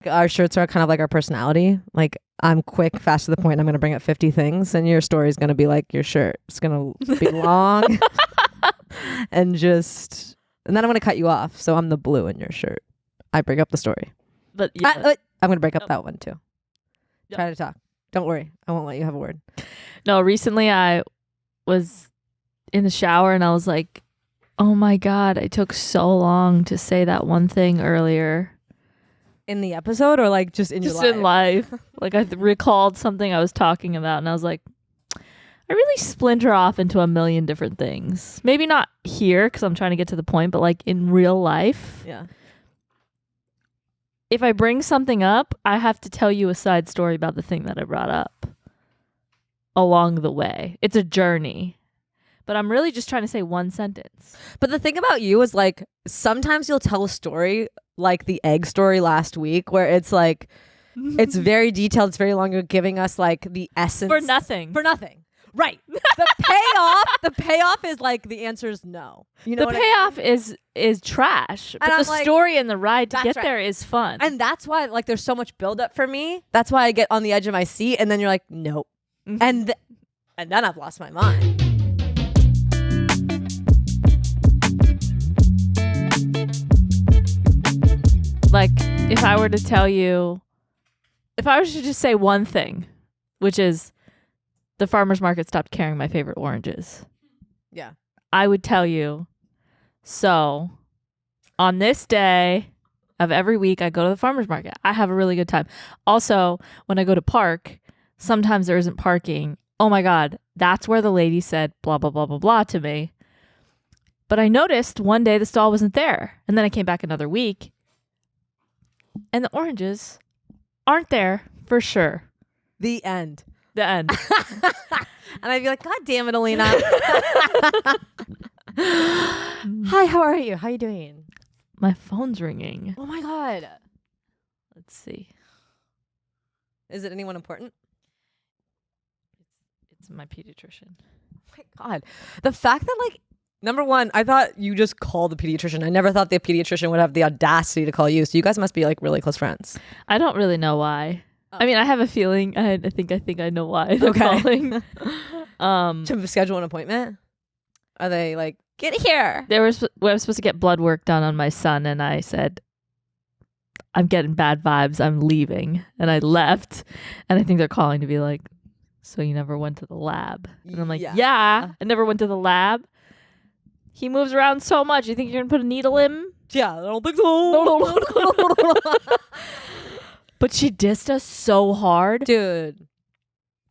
Our shirts are kind of like our personality. Like I'm quick, fast to the point. I'm going to bring up 50 things, and your story is going to be like your shirt. It's going to be long, and then I'm going to cut you off. So I'm the blue in your shirt. I bring up the story, but yeah. I'm going to break up that one too. Yep. Try to talk. Don't worry, I won't let you have a word. No, recently I was in the shower and I was like, "Oh my God, I took so long to say that one thing earlier." In the episode or like just in your life? Just in life. Like I recalled something I was talking about and I was like, I really splinter off into a million different things. Maybe not here because I'm trying to get to the point, but like in real life. Yeah. If I bring something up, I have to tell you a side story about the thing that I brought up along the way. It's a journey. But I'm really just trying to say one sentence. But the thing about you is like sometimes you'll tell a story like the egg story last week where it's like it's very detailed, it's very long. You're giving us like the essence for nothing. Right. The payoff is like the answer is no. You know the payoff I mean? is trash. But the story and the ride to get there is fun. And that's why like there's so much buildup for me. That's why I get on the edge of my seat and then you're like, nope. Mm-hmm. And then I've lost my mind. Like, if I were to just say one thing, which is the farmer's market stopped carrying my favorite oranges. Yeah. I would tell you, so on this day of every week, I go to the farmer's market. I have a really good time. Also, when I go to park, sometimes there isn't parking. Oh my God, that's where the lady said blah, blah, blah, blah, blah to me. But I noticed one day the stall wasn't there. And then I came back another week. And the oranges aren't there for sure. The end. And I'd be like, God damn it, Alina. Hi, how are you? How are you doing? My phone's ringing. Oh my God. Let's see. Is it anyone important? It's my pediatrician. Oh my God. The fact that like, number one, I thought you just called the pediatrician. I never thought the pediatrician would have the audacity to call you. So you guys must be like really close friends. I don't really know why. Oh. I mean, I have a feeling. I think I know why they're calling. To schedule an appointment? Are they like, get here? I was supposed to get blood work done on my son, and I said, I'm getting bad vibes. I'm leaving, and I left. And I think they're calling to be like, so you never went to the lab? And I'm like, yeah, I never went to the lab. He moves around so much. You think you're going to put a needle in him? Yeah, I don't think so. But she dissed us so hard. Dude,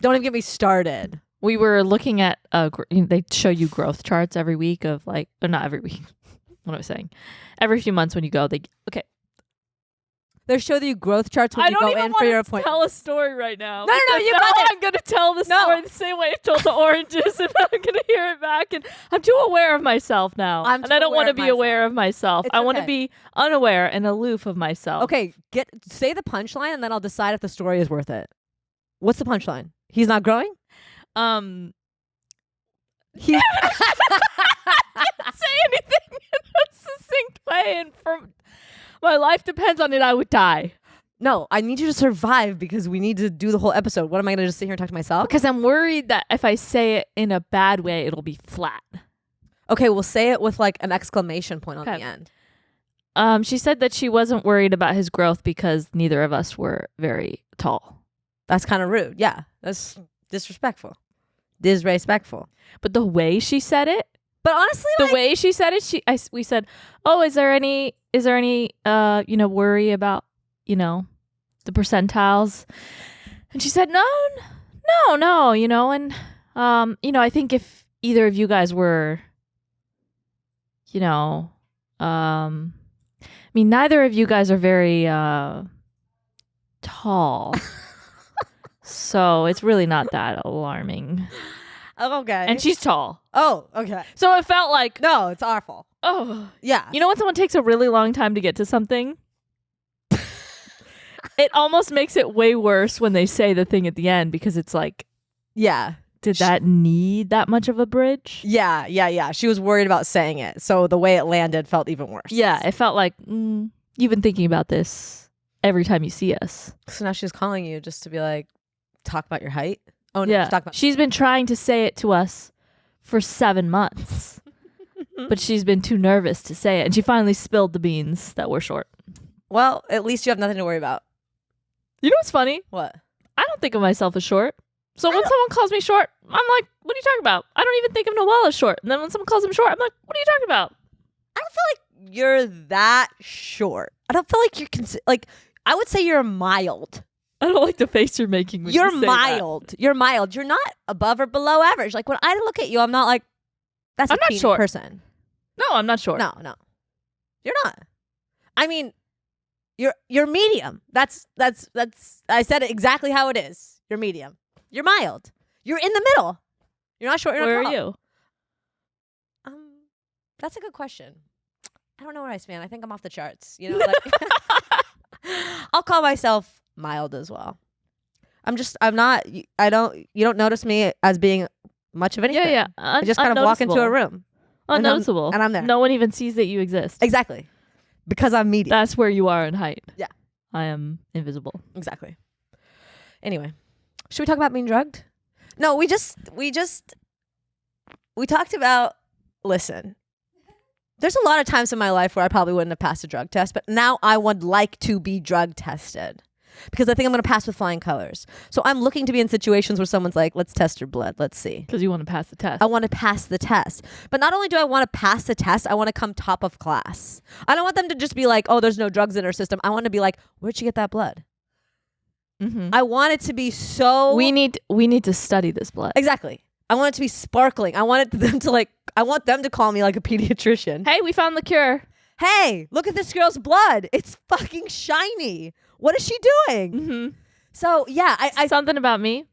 don't even get me started. We were looking at, they show you growth charts every week of like, or not every week. What am I saying? Every few months when you go, okay. They show you growth charts when you go in for your appointment. Tell a story right now. No, you got it. I'm going to tell the story the same way I told the oranges, and I'm going to hear it back. And I'm too aware of myself now, and I don't want to be aware of myself. I want to be unaware and aloof of myself. Okay, say the punchline, and then I'll decide if the story is worth it. What's the punchline? He's not growing. He say anything in a succinct way, and from. My life depends on it. I would die. No, I need you to survive because we need to do the whole episode. What am I going to just sit here and talk to myself? Because I'm worried that if I say it in a bad way, it'll be flat. Okay, we'll say it with like an exclamation point on the end. She said that she wasn't worried about his growth because neither of us were very tall. That's kind of rude. Yeah, that's disrespectful. Disrespectful. But the way she said it. But honestly, the way she said it, we said, "Oh, is there any worry about, the percentiles?" And she said, "No, and I think if either of you guys were, neither of you guys are very tall, so it's really not that alarming." Oh, okay. And she's tall. Oh, okay. So it felt like... No, it's awful. Oh. Yeah. You know when someone takes a really long time to get to something? It almost makes it way worse when they say the thing at the end because it's like... Yeah. Did that need that much of a bridge? Yeah. She was worried about saying it. So the way it landed felt even worse. Yeah, it felt like, you've been thinking about this every time you see us. So now she's calling you just to be like, talk about your height. Oh no, Yeah. talk about. She's been trying to say it to us for 7 months, but she's been too nervous to say it. And she finally spilled the beans that we're short. Well, at least you have nothing to worry about. You know what's funny? What? I don't think of myself as short. So when someone calls me short, I'm like, what are you talking about? I don't even think of Noelle as short. And then when someone calls him short, I'm like, what are you talking about? I don't feel like you're that short. I don't feel like you're like. I would say you're mild. I don't like the face you're making when You're you say mild. that. You're mild. You're not above or below average. Like when I look at you, I'm not like that's I'm a not teeny short. person. No, I'm not short. No, you're not. I mean, you're medium. That's. I said it exactly how it is. You're medium. You're mild. You're in the middle. You're not short. You're Where not are tall. you? That's a good question. I don't know where I stand. I think I'm off the charts. You know, like I'll call myself mild as well. I'm not. You don't notice me as being much of anything. Yeah. I just kind of walk into a room. Unnoticeable. And I'm there. No one even sees that you exist. Exactly. Because I'm medium. That's where you are in height. Yeah. I am invisible. Exactly. Anyway, should we talk about being drugged? No, we talked about, listen, there's a lot of times in my life where I probably wouldn't have passed a drug test, but now I would like to be drug tested because I think I'm going to pass with flying colors. So I'm looking to be in situations where someone's like, let's test your blood. Let's see. Because you want to pass the test. I want to pass the test. But not only do I want to pass the test, I want to come top of class. I don't want them to just be like, oh, there's no drugs in our system. I want to be like, where'd you get that blood? Mm-hmm. I want it to be so... We need to study this blood. Exactly. I want it to be sparkling. I want them to call me like a pediatrician. Hey, we found the cure. Hey, look at this girl's blood. It's fucking shiny. What is she doing? Mm-hmm. So yeah, I something about me.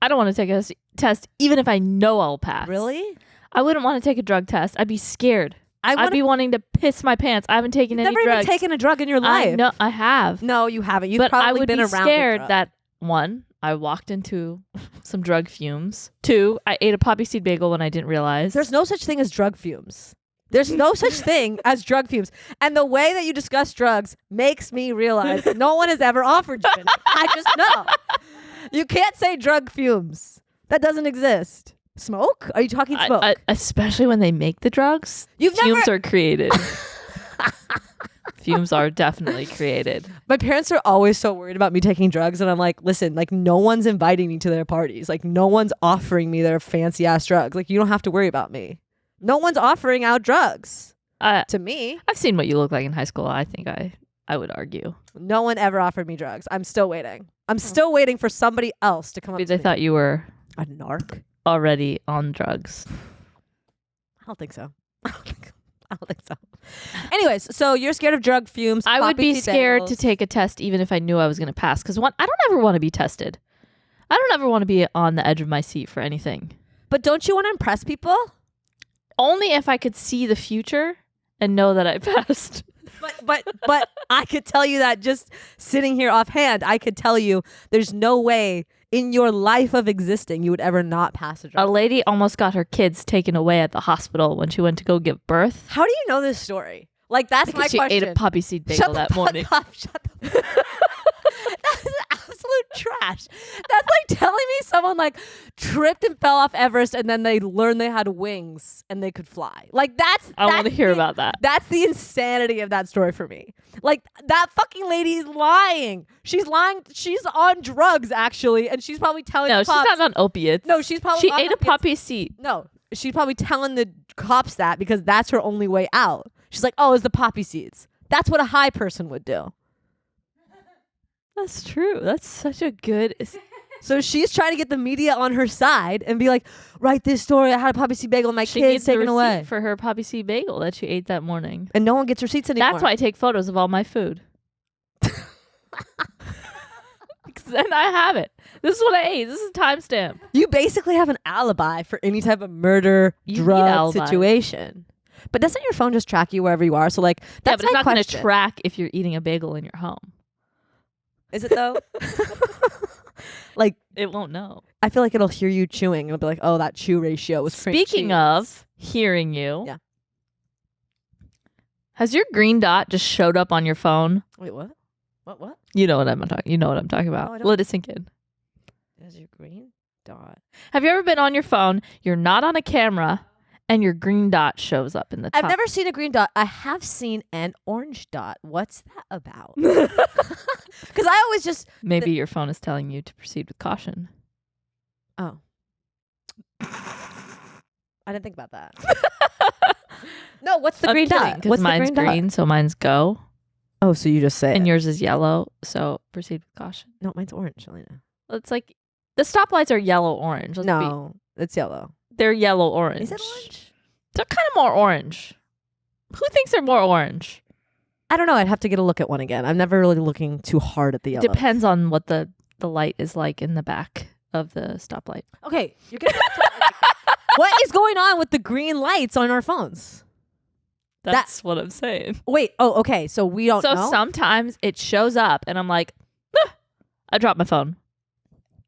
I don't want to take a test even if I know I'll pass. Really? I wouldn't want to take a drug test. I'd be scared. I'd be wanting to piss my pants. I haven't taken any drugs. Never even taken a drug in your life. No, I have. No, you haven't. You've but probably I would been be around scared the drug. that one, I walked into some drug fumes. Two, I ate a poppy seed bagel when I didn't realize. There's no such thing as drug fumes. There's no such thing as drug fumes. And the way that you discuss drugs makes me realize that no one has ever offered you it. I just know. You can't say drug fumes. That doesn't exist. Smoke? Are you talking smoke? Especially when they make the drugs. Fumes are created. Fumes are definitely created. My parents are always so worried about me taking drugs, and I'm like, listen, like no one's inviting me to their parties. Like no one's offering me their fancy ass drugs. Like you don't have to worry about me. No one's offering out drugs to me. I've seen what you look like in high school. I think I would argue. No one ever offered me drugs. I'm still waiting. I'm still waiting for somebody else to come up. Because I thought you were a narc already on drugs. I don't think so. I don't think so. Anyways, so you're scared of drug fumes. I would be scared to take a test even if I knew I was going to pass. Because one, I don't ever want to be tested. I don't ever want to be on the edge of my seat for anything. But don't you want to impress people? Only if I could see the future and know that I passed. But I could tell you that just sitting here offhand, I could tell you there's no way in your life of existing you would ever not pass a drug. A lady almost got her kids taken away at the hospital when she went to go give birth. How do you know this story? Like that's because my she question. Ate a poppy seed bagel that morning. Shut the fuck up. That's absolute trash. That's like telling me someone like tripped and fell off Everest and then they learned they had wings and they could fly. Like I want to hear about that. That's the insanity of that story for me. Like that fucking lady's lying. She's lying. She's on drugs actually, and she's probably telling No, the cops. she's not on opiates. No, she's probably She on ate a opiates. poppy seed. No, she's probably telling the cops that because that's her only way out. She's like, oh, it's the poppy seeds. That's what a high person would do. That's true. That's such a good... So she's trying to get the media on her side and be like, write this story. I had a poppy seed bagel and my kids taken away. For her poppy seed bagel that she ate that morning. And no one gets receipts anymore. That's why I take photos of all my food. Because then I have it. This is what I ate. This is a timestamp. You basically have an alibi for any type of murder, drug situation. But doesn't your phone just track you wherever you are? So like, that's but it's my not going to question. track if you're eating a bagel in your home. Is it though? Like, it won't know. I feel like it'll hear you chewing. It'll be like, oh, that chew ratio was Speaking of hearing you. Yeah. Has your green dot just showed up on your phone? Wait, what? What? You know what I'm talking. You know what I'm talking about. No, I don't. Let it sink in. There's your green dot. Have you ever been on your phone? You're not on a camera, and your green dot shows up in the top. I've never seen a green dot. I have seen an orange dot. What's that about? Because I always just Maybe your phone is telling you to proceed with caution. oh. I didn't think about that. No, what's the green dot? What's mine's the green, so mine's go, Oh, so you just say and it. yours is yellow, so proceed with caution. No, mine's orange, Elena. Well, it's like the stoplights are yellow orange. No, it's yellow. They're yellow orange. Is it orange? They're kind of more orange. Who thinks they're more orange? I don't know. I'd have to get a look at one again. I'm never really looking too hard at the yellow. Depends on what the light is like in the back of the stoplight. Okay, you're gonna. What is going on with the green lights on our phones? That's what I'm saying. Wait. Oh, okay. So we don't know. So sometimes it shows up, and I'm like, I dropped my phone.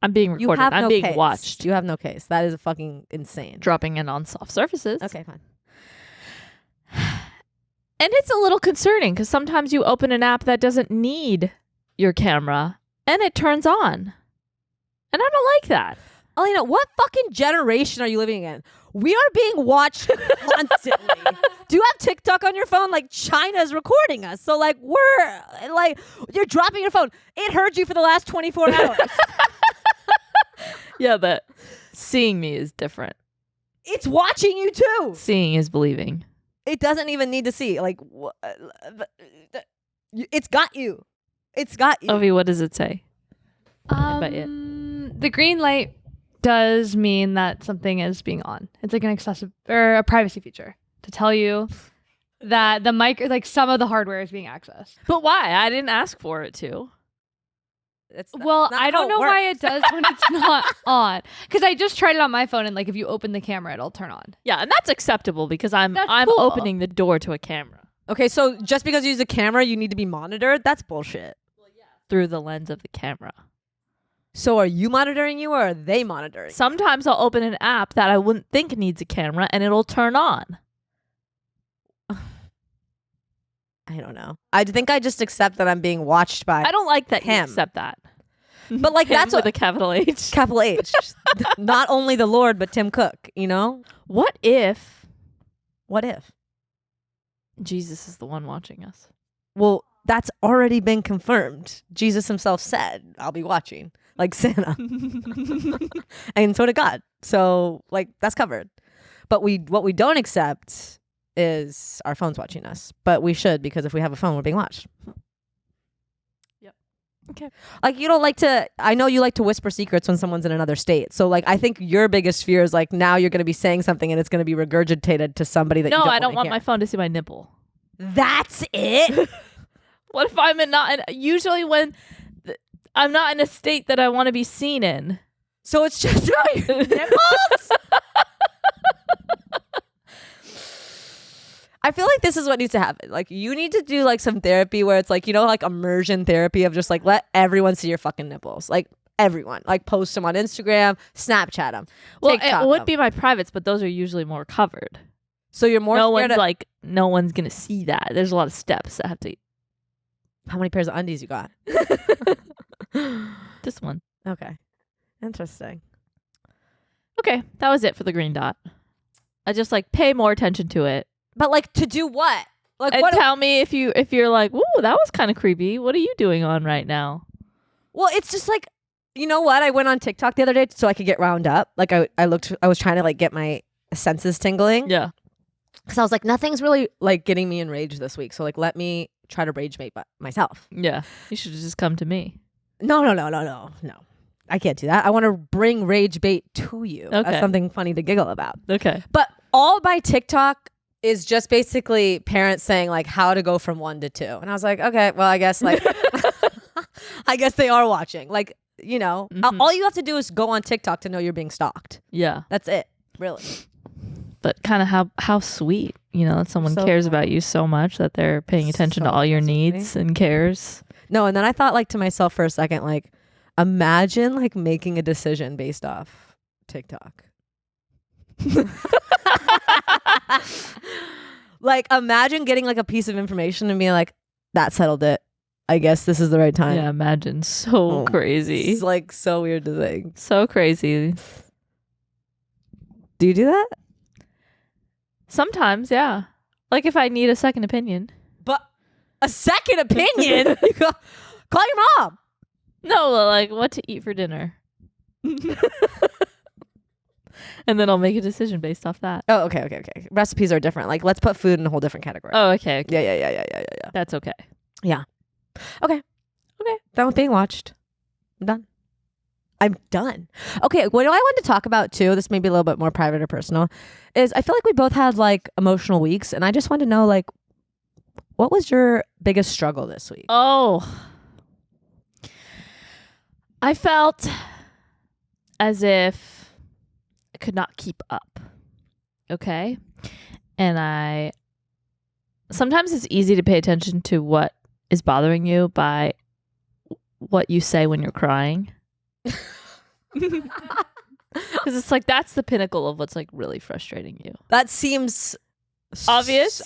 I'm being You recorded. have I'm no being case. watched. You have no case. That is fucking insane. Dropping in on soft surfaces. Okay, fine. And it's a little concerning because sometimes you open an app that doesn't need your camera and it turns on. And I don't like that. Elena, what fucking generation are you living in? We are being watched constantly. Do you have TikTok on your phone? Like, China's recording us. So, like, we're, like, you're dropping your phone. It heard you for the last 24 hours. Yeah, but seeing me is different. It's watching you, too. Seeing is believing. It doesn't even need to see. Like, it's got you. It's got you. Ovi, what does it say? The green light does mean that something is being on. It's like an accessible or a privacy feature to tell you that the mic, like some of the hardware, is being accessed. But why? I didn't ask for it to. Well, I don't know why it does when it's not on. Because I just tried it on my phone, and like if you open the camera, it'll turn on. Yeah, and that's acceptable because I'm That's cool. opening the door to a camera Okay, so just because you use a camera, you need to be monitored? That's bullshit. through the lens of the camera. So are you monitoring you or are they monitoring? Sometimes I'll open an app that I wouldn't think needs a camera and it'll turn on. I don't know. I think I just accept that I'm being watched by I don't like that you him. accept that. But like Him that's with what a capital H. capital H. Not only the Lord, but Tim Cook, you know? What if What if? Jesus is the one watching us? Well, that's already been confirmed. Jesus himself said, I'll be watching, like Santa. And so did God. So like that's covered. But what we don't accept is our phones watching us. But we should, because if we have a phone, we're being watched. Yep. Okay. Like you don't like to, I know you like to whisper secrets when someone's in another state. So like I think your biggest fear is like now you're going to be saying something and it's going to be regurgitated to somebody that No, you don't I don't want hear. my phone to see my nipple. That's it? What if I'm usually when I'm not in a state that I want to be seen in. So it's just about your nipples? I feel like this is what needs to happen. Like you need to do like some therapy where it's like, you know, like immersion therapy of just like let everyone see your fucking nipples. Like everyone. Like post them on Instagram, Snapchat them. Well, TikTok it would them. be my privates, but those are usually more covered. So you're more No scared one's of- no one's gonna see that. There's a lot of steps that have to. How many pairs of undies you got? This one. Okay. Interesting. Okay, that was it for the green dot. I just like pay more attention to it But like to do what? Like and what? tell me if you're like, ooh, that was kind of creepy. What are you doing on right now? Well, it's just like, you know what? I went on TikTok the other day so I could get wound up. Like I was trying to like get my senses tingling. Yeah. Because I was like, nothing's really like getting me enraged this week. So like, let me try to rage bait myself. Yeah. You should have just come to me. No. I can't do that. I want to bring rage bait to you. Okay. As something funny to giggle about. Okay. But all my TikTok is just basically parents saying like how to go from 1 to 2. And I was like, okay, well, I guess like, I guess they are watching. Like, you know, Mhm. all you have to do is go on TikTok to know you're being stalked. Yeah. That's it. Really. But kind of how sweet, you know, that someone So cares kind. about you so much that they're paying attention to So all your nice of me. needs and cares. No, and then I thought like to myself for a second, like, imagine like making a decision based off TikTok. Like imagine getting like a piece of information and being like, that settled it. I guess this is the right time. Yeah, imagine. So crazy. It's like so weird to think. So crazy. Do you do that? Sometimes, yeah. Like if I need a second opinion. But a second opinion? Call your mom. No, like what to eat for dinner. And then I'll make a decision based off that. Oh, okay. Recipes are different. Like, let's put food in a whole different category. Oh, okay. Yeah. That's okay. Okay. Done with being watched. I'm done. Okay, what I wanted to talk about too, this may be a little bit more private or personal, is I feel like we both had like emotional weeks, and I just wanted to know, like, what was your biggest struggle this week? Oh. I felt as if I could not keep up. Okay? And sometimes it's easy to pay attention to what is bothering you by what you say when you're crying. Because it's like that's the pinnacle of what's like really frustrating you. That seems obvious.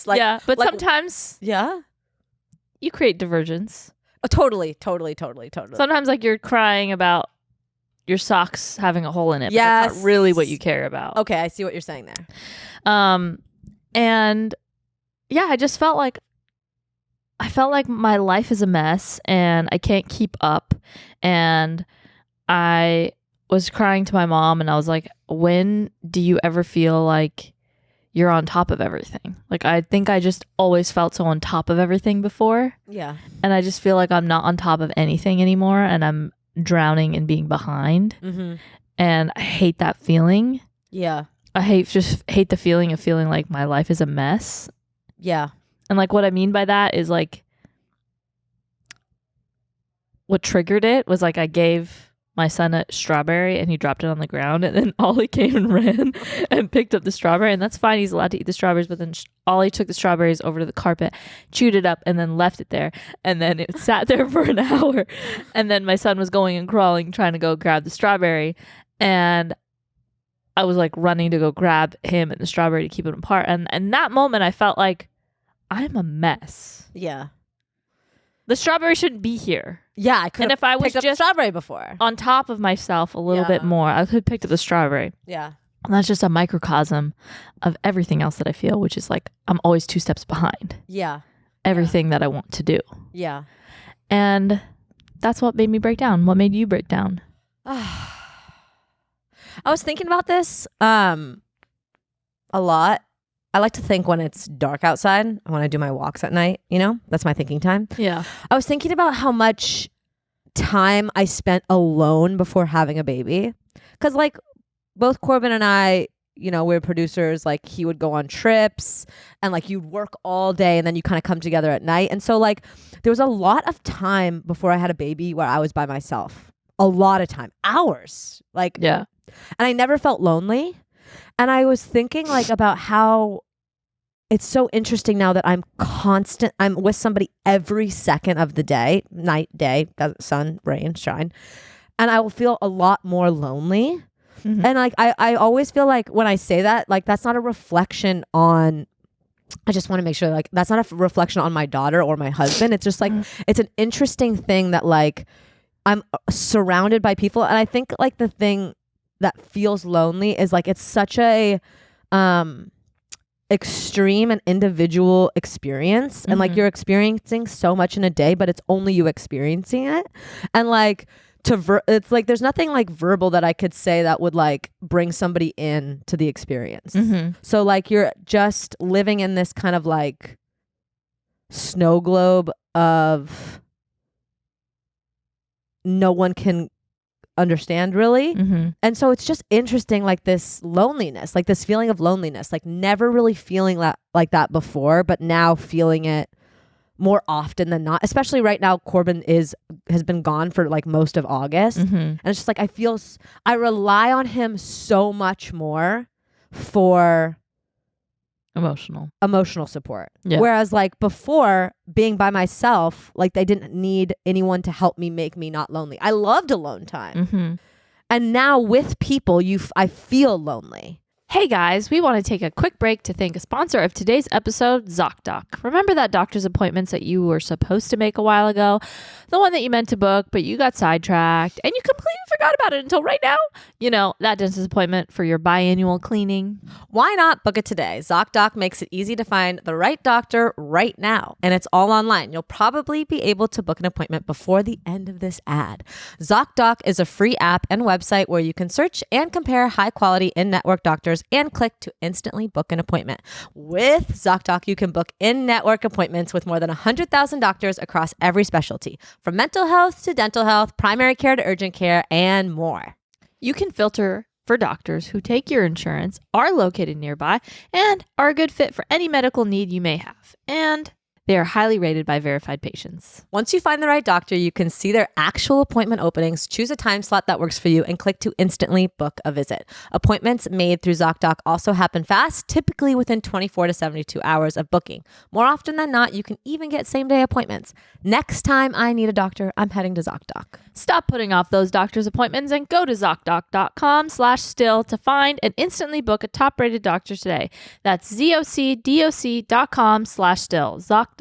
Like, yeah, but like, sometimes yeah, you create diversions. Totally. Sometimes like you're crying about your socks having a hole in it. But Yes. that's not really what you care about. Okay, I see what you're saying there. And yeah, I just felt like my life is a mess and I can't keep up. And I was crying to my mom and I was like, when do you ever feel like you're on top of everything? Like, I think I just always felt so on top of everything before. Yeah. And I just feel like I'm not on top of anything anymore and I'm drowning and being behind. Mm-hmm. And I hate that feeling. Yeah. I hate the feeling of feeling like my life is a mess. Yeah. And like what I mean by that is like what triggered it was like I gave my son a strawberry and he dropped it on the ground and then Ollie came and ran and picked up the strawberry, and that's fine, he's allowed to eat the strawberries, but then Ollie took the strawberries over to the carpet, chewed it up, and then left it there, and then it sat there for an hour, and then my son was going and crawling trying to go grab the strawberry, and I was like running to go grab him and the strawberry to keep them apart, and in that moment I felt like I'm a mess. Yeah. The strawberry shouldn't be here. Yeah, I could. And if I was picked up just strawberry before, on top of myself a little bit more, I could have picked up the strawberry. Yeah. And that's just a microcosm of everything else that I feel, which is like I'm always 2 steps behind. Yeah. Everything that I want to do. Yeah. And that's what made me break down. What made you break down? I was thinking about this a lot. I like to think when it's dark outside, when I do my walks at night, that's my thinking time. Yeah. I was thinking about how much time I spent alone before having a baby. Because like both Corbin and I, we're producers, like he would go on trips and like you'd work all day and then you kind of come together at night. And so like there was a lot of time before I had a baby where I was by myself. A lot of time. Hours. Like, yeah. And I never felt lonely. And I was thinking like about how it's so interesting now that I'm with somebody every second of the day, night, day, sun, rain, shine. And I will feel a lot more lonely. Mm-hmm. And like, I always feel like when I say that, like, that's not a reflection on, I just want to make sure like that's not a reflection on my daughter or my husband. It's just like, it's an interesting thing that like I'm surrounded by people. And I think like the thing that feels lonely is like, it's such a, extreme and individual experience, and like you're experiencing so much in a day, but it's only you experiencing it. And like it's like there's nothing like verbal that I could say that would like bring somebody in to the experience. So like you're just living in this kind of like snow globe of no one can understand really. And so it's just interesting, like this loneliness, like this feeling of loneliness, like never really feeling that like that before, but now feeling it more often than not, especially right now. Corbin has been gone for like most of August. And it's just like I rely on him so much more for emotional support. Yeah. Whereas like before, being by myself, like I didn't need anyone to help me make me not lonely. I loved alone time. And now with people, I feel lonely. Hey guys, we want to take a quick break to thank a sponsor of today's episode, ZocDoc. Remember that doctor's appointments that you were supposed to make a while ago? The one that you meant to book, but you got sidetracked and you completely forgot about it until right now? You know, that dentist appointment for your biannual cleaning. Why not book it today? ZocDoc makes it easy to find the right doctor right now, and it's all online. You'll probably be able to book an appointment before the end of this ad. ZocDoc is a free app and website where you can search and compare high-quality in-network doctors and click to instantly book an appointment. With ZocDoc, you can book in-network appointments with more than 100,000 doctors across every specialty, from mental health to dental health, primary care to urgent care, and more. You can filter for doctors who take your insurance, are located nearby, and are a good fit for any medical need you may have. And they are highly rated by verified patients. Once you find the right doctor, you can see their actual appointment openings, choose a time slot that works for you, and click to instantly book a visit. Appointments made through ZocDoc also happen fast, typically within 24 to 72 hours of booking. More often than not, you can even get same-day appointments. Next time I need a doctor, I'm heading to ZocDoc. Stop putting off those doctor's appointments and go to ZocDoc.com/still to find and instantly book a top-rated doctor today. That's ZocDoc.com/still. ZocDoc.com/still.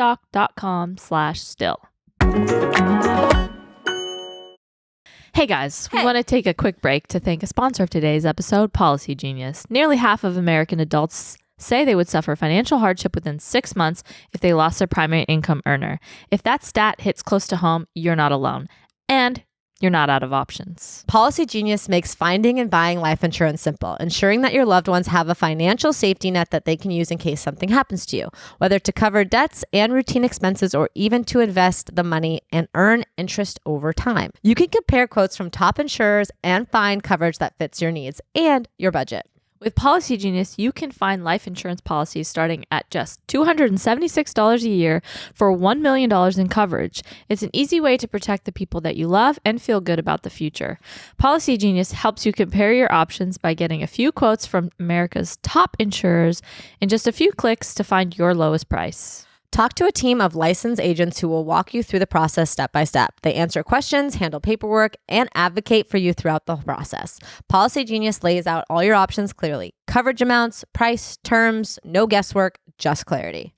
Hey guys, we want to take a quick break to thank a sponsor of today's episode, Policygenius. Nearly half of American adults say they would suffer financial hardship within 6 months if they lost their primary income earner. If that stat hits close to home, you're not alone. And you're not out of options. Policygenius makes finding and buying life insurance simple, ensuring that your loved ones have a financial safety net that they can use in case something happens to you, whether to cover debts and routine expenses or even to invest the money and earn interest over time. You can compare quotes from top insurers and find coverage that fits your needs and your budget. With Policygenius, you can find life insurance policies starting at just $276 a year for $1 million in coverage. It's an easy way to protect the people that you love and feel good about the future. Policygenius helps you compare your options by getting a few quotes from America's top insurers in just a few clicks to find your lowest price. Talk to a team of licensed agents who will walk you through the process step by step. They answer questions, handle paperwork, and advocate for you throughout the process. Policygenius lays out all your options clearly. Coverage amounts, price, terms, no guesswork, just clarity.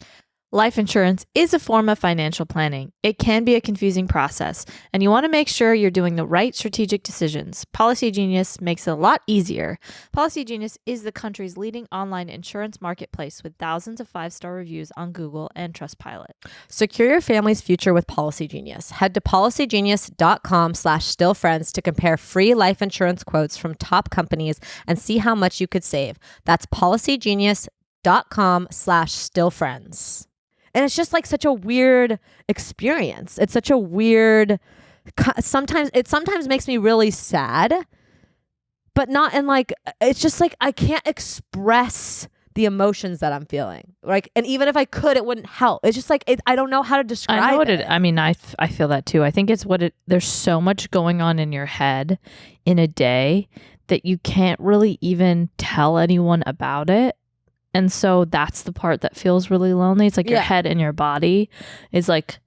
Life insurance is a form of financial planning. It can be a confusing process, and you want to make sure you're doing the right strategic decisions. Policygenius makes it a lot easier. Policygenius is the country's leading online insurance marketplace with thousands of 5-star reviews on Google and Trustpilot. Secure your family's future with Policygenius. Head to policygenius.com/stillfriends to compare free life insurance quotes from top companies and see how much you could save. That's policygenius.com/stillfriends. And it's just like such a weird experience. It's such a weird, it sometimes makes me really sad, but not in like, it's just like, I can't express the emotions that I'm feeling. Like, and even if I could, it wouldn't help. It's just like, I don't know how to describe I know what it. I mean, I feel that too. I think it's there's so much going on in your head in a day that you can't really even tell anyone about it. And so that's the part that feels really lonely. It's like your head and your body is like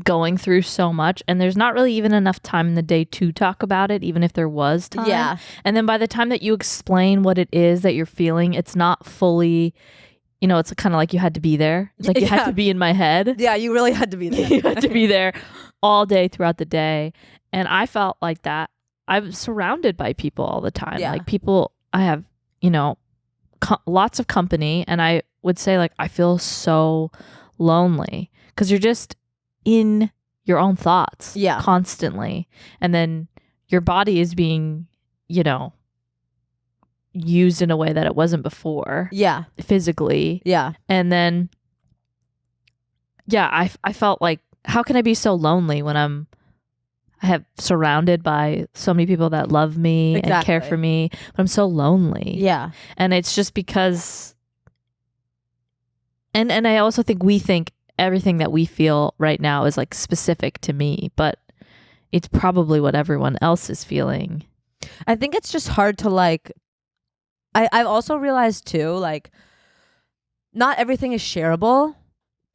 going through so much. And there's not really even enough time in the day to talk about it, even if there was time. Yeah. And then by the time that you explain what it is that you're feeling, it's not fully, you know, it's kind of like you had to be there. It's like you had to be in my head. Yeah, you really had to be there. You had to be there all day throughout the day. And I felt like that. I'm surrounded by people all the time. Yeah. Like people, I have, you know, lots of company, and I would say like I feel so lonely because you're just in your own thoughts constantly, and then your body is being, you know, used in a way that it wasn't before physically, and then I felt like, how can I be so lonely when I have surrounded by so many people that love me and care for me, but I'm so lonely. Yeah. And it's just because, and I also think we think everything that we feel right now is like specific to me, but it's probably what everyone else is feeling. I think it's just hard to like, I've also realized too, like, not everything is shareable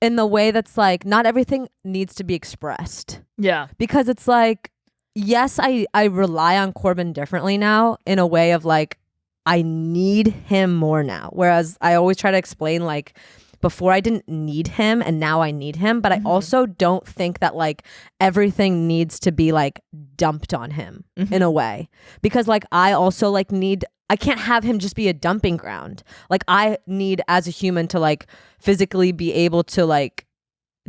in the way that's like, not everything needs to be expressed. Yeah. Because it's like, yes, I rely on Corbin differently now in a way of like, I need him more now. Whereas I always try to explain like before I didn't need him and now I need him. But I also don't think that like everything needs to be like dumped on him in a way. Because like I also like I can't have him just be a dumping ground. Like I need as a human to like physically be able to like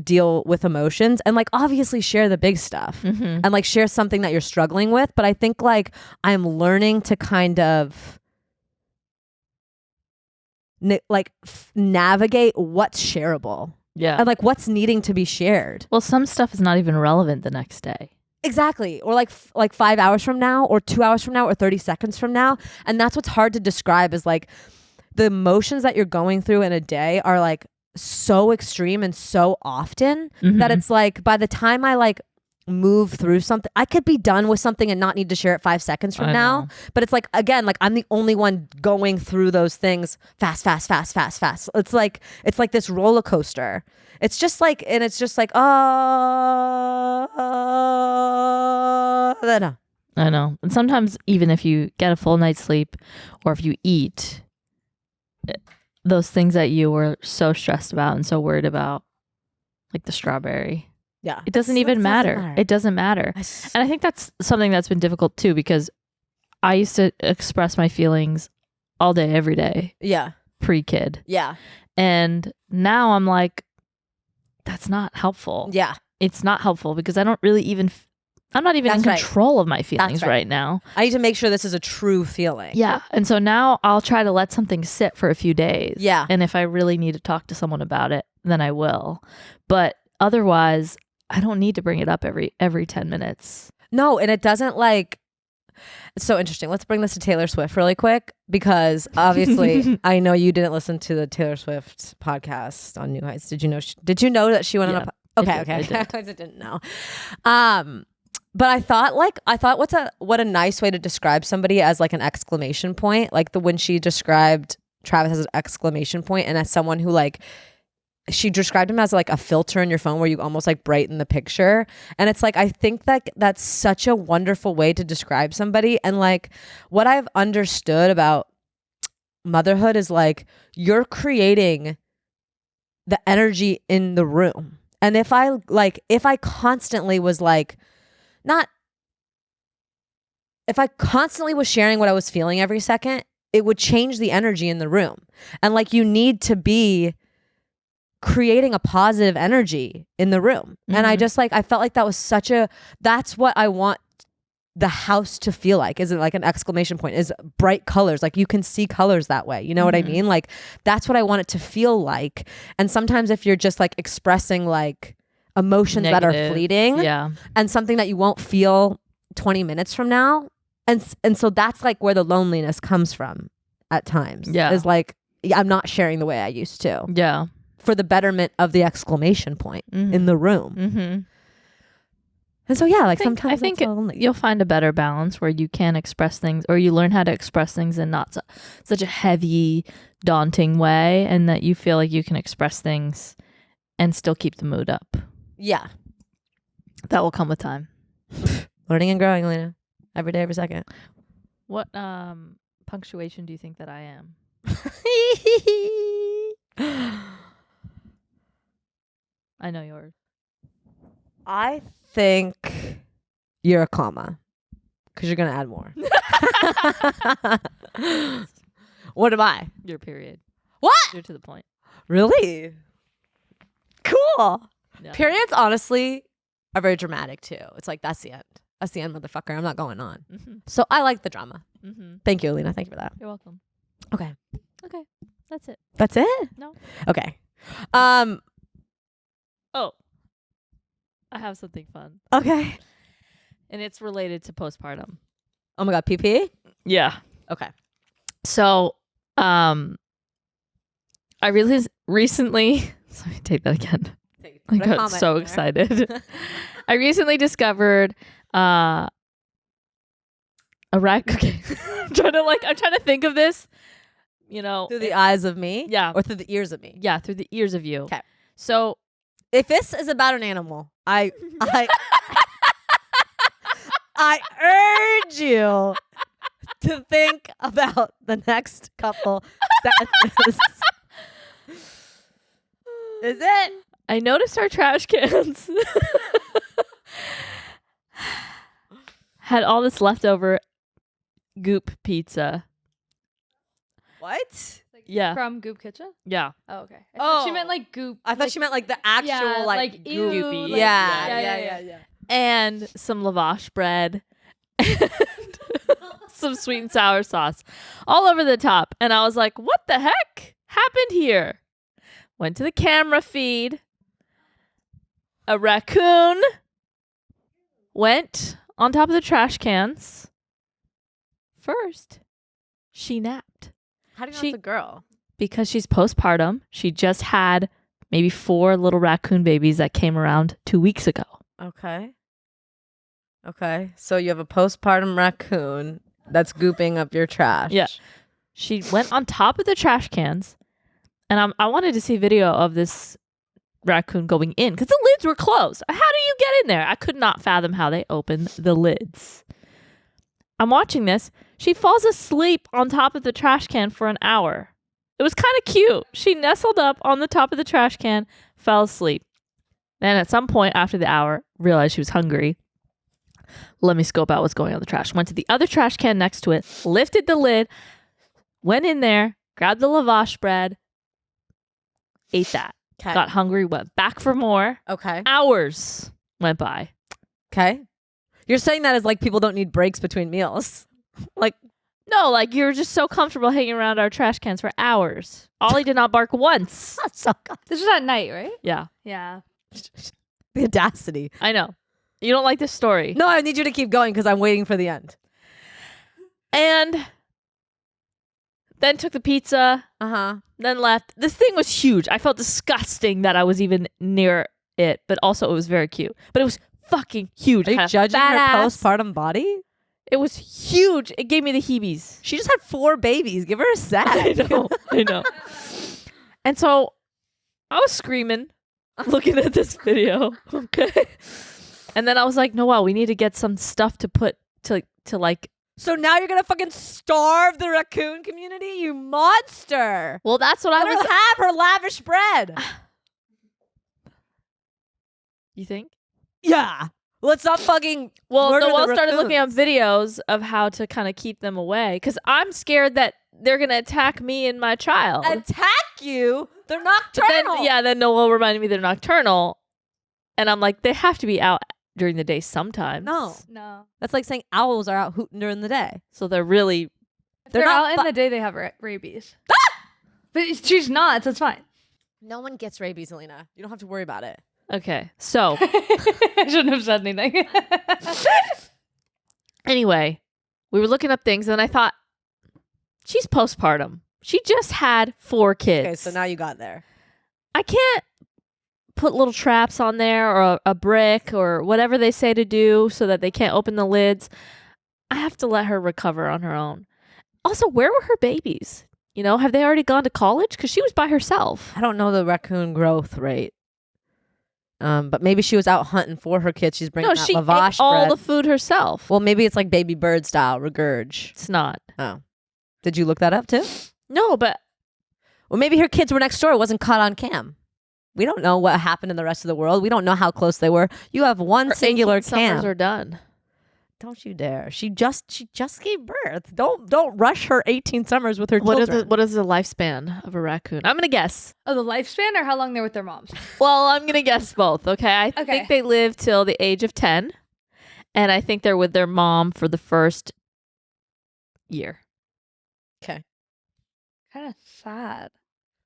deal with emotions and like obviously share the big stuff and like share something that you're struggling with. But I think like I'm learning to kind of navigate what's shareable and like what's needing to be shared. Well, some stuff is not even relevant the next day. Exactly. Or like 5 hours from now or 2 hours from now or 30 seconds from now. And that's what's hard to describe is like the emotions that you're going through in a day are like so extreme and so often that it's like by the time I like move through something, I could be done with something and not need to share it 5 seconds from now. But it's like, again, like I'm the only one going through those things fast. It's like this roller coaster. It's just like, and it's just like, I know. And sometimes even if you get a full night's sleep or if you eat, those things that you were so stressed about and so worried about, like the strawberry, it doesn't even matter. It doesn't matter. And I think that's something that's been difficult too, because I used to express my feelings all day, every day. Yeah. Pre-kid. Yeah. And now I'm like, that's not helpful. Yeah. It's not helpful because I don't really even, I'm not even in control of my feelings right now. I need to make sure this is a true feeling. Yeah. And so now I'll try to let something sit for a few days. Yeah. And if I really need to talk to someone about it, then I will. But otherwise, I don't need to bring it up every 10 minutes. No, and it doesn't like, it's so interesting. Let's bring this to Taylor Swift really quick, because obviously I know you didn't listen to the Taylor Swift podcast on New Heights. Did you know that she went on a okay. I didn't know. But I thought what a nice way to describe somebody as like an exclamation point. Like when she described Travis as an exclamation point and as someone who like, she described him as like a filter in your phone where you almost like brighten the picture. And it's like, I think that that's such a wonderful way to describe somebody. And like what I've understood about motherhood is like, you're creating the energy in the room. And if I constantly was like, if I constantly was sharing what I was feeling every second, it would change the energy in the room. And like, you need to be creating a positive energy in the room. And I just like, I felt like that was that's what I want the house to feel like. Is it like an exclamation point? Is bright colors. Like you can see colors that way. You know what I mean? Like that's what I want it to feel like. And sometimes if you're just like expressing like emotions that are fleeting and something that you won't feel 20 minutes from now. And so that's like where the loneliness comes from at times. Yeah. Is like, I'm not sharing the way I used to. Yeah. For the betterment of the exclamation point in the room. And so, yeah, like sometimes I think you'll find a better balance where you can express things, or you learn how to express things in not such a heavy, daunting way, and that you feel like you can express things and still keep the mood up. Yeah. That will come with time. Learning and growing, Lena. Every day, every second. What punctuation do you think that I am? I know yours. I think you're a comma, because you're going to add more. What am I? Your period. What? You're to the point. Really? Cool. Yeah. Periods, honestly, are very dramatic, too. It's like, that's the end. That's the end, motherfucker. I'm not going on. So I like the drama. Thank you, Alina. Thank you for that. You're welcome. Okay. That's it. That's it? No. Okay. Oh, I have something fun. Okay. And it's related to postpartum. Oh my God, PP? Yeah. Okay. So, I really recently, let me take that again. I got so excited. I recently discovered a okay. I'm trying to think of this, you know, through the eyes of me? Yeah. Or through the ears of me? Yeah, through the ears of you. Okay. So if this is about an animal, I urge you to think about the next couple sentences. Is it? I noticed our trash cans had all this leftover goop pizza. What? Yeah. From Goop Kitchen? Yeah. Oh, okay. I thought she Oh. meant like goop. I thought she meant like the actual ew, goopy. like- yeah. And some lavash bread. And some sweet and sour sauce all over the top. And I was like, what the heck happened here? Went to the camera feed. A raccoon went on top of the trash cans. First, she napped. How do you know She- it's a girl? Because she's postpartum. She just had maybe 4 little raccoon babies that came around 2 weeks ago. Okay. So you have a postpartum raccoon that's gooping up your trash. Yeah. She went on top of the trash cans, and I wanted to see video of this raccoon going in because the lids were closed. How do you get in there? I could not fathom how they opened the lids. I'm watching this. She falls asleep on top of the trash can for an hour. It was kind of cute. She nestled up on the top of the trash can, fell asleep. Then at some point after the hour, realized she was hungry. Let me scope out what's going on in the trash. Went to the other trash can next to it, lifted the lid, went in there, grabbed the lavash bread, ate that. Okay. Got hungry, went back for more. Okay. Hours went by. Okay. You're saying that as like people don't need breaks between meals. Like, No, like you were just so comfortable hanging around our trash cans for hours. Ollie did not bark once. so good. This was at night, right? Yeah, Yeah. The audacity. I know. You don't like this story. No, I need you to keep going because I'm waiting for the end. And then took the pizza, then left. This thing was huge. I felt disgusting that I was even near it, but also it was very cute. But it was fucking huge. Are you Had a judging her fat ass. postpartum body? It was huge. It gave me the heebies. She just had 4 babies. Give her a set. I know. And so I was screaming, looking at this video. Okay. And then I was like, Noelle, we need to get some stuff to put to like. So now you're gonna fucking starve the raccoon community, you monster. Well, that's what I Let her was. have her lavish bread. You think? Yeah. Let's not fucking. Well, murder the Noelle started looking at raccoons. videos of how to kind of keep them away because I'm scared that they're gonna attack me and my child. Attack you? They're But nocturnal. then Noelle reminded me they're nocturnal, and I'm like, they have to be out during the day sometimes. No. No. That's like saying owls are out hooting during the day. So they're really. If They're they're not out in the day, they have rabies. But she's not, so it's fine. No one gets rabies, Alina. You don't have to worry about it. Okay. So I shouldn't have said anything. anyway, we were looking up things, and I thought, she's postpartum. She just had 4 kids. Okay, so now you got there. I can't put little traps on there or a brick or whatever they say to do so that they can't open the lids. I have to let her recover on her own. Also, where were her babies? You know, have they already gone to college? Because she was by herself. I don't know the raccoon growth rate. But maybe she was out hunting for her kids. She's bringing No, that she lavash ate all bread. the food herself. Well, maybe it's like baby bird style regurge. It's not. Oh, did you look that up too? No, but Well, maybe her kids were next door. It wasn't caught on cam. We don't know what happened in the rest of the world. We don't know how close they were. You have one her singular 18 summers cam. are done. Don't you dare. She just gave birth. Don't rush her 18 summers with her children. What is the lifespan of a raccoon? I'm gonna guess. Oh, the lifespan or how long they're with their moms? Well, I'm gonna guess both. Okay, I Okay. think they live till the age of 10, and I think they're with their mom for the first year. Kind of sad.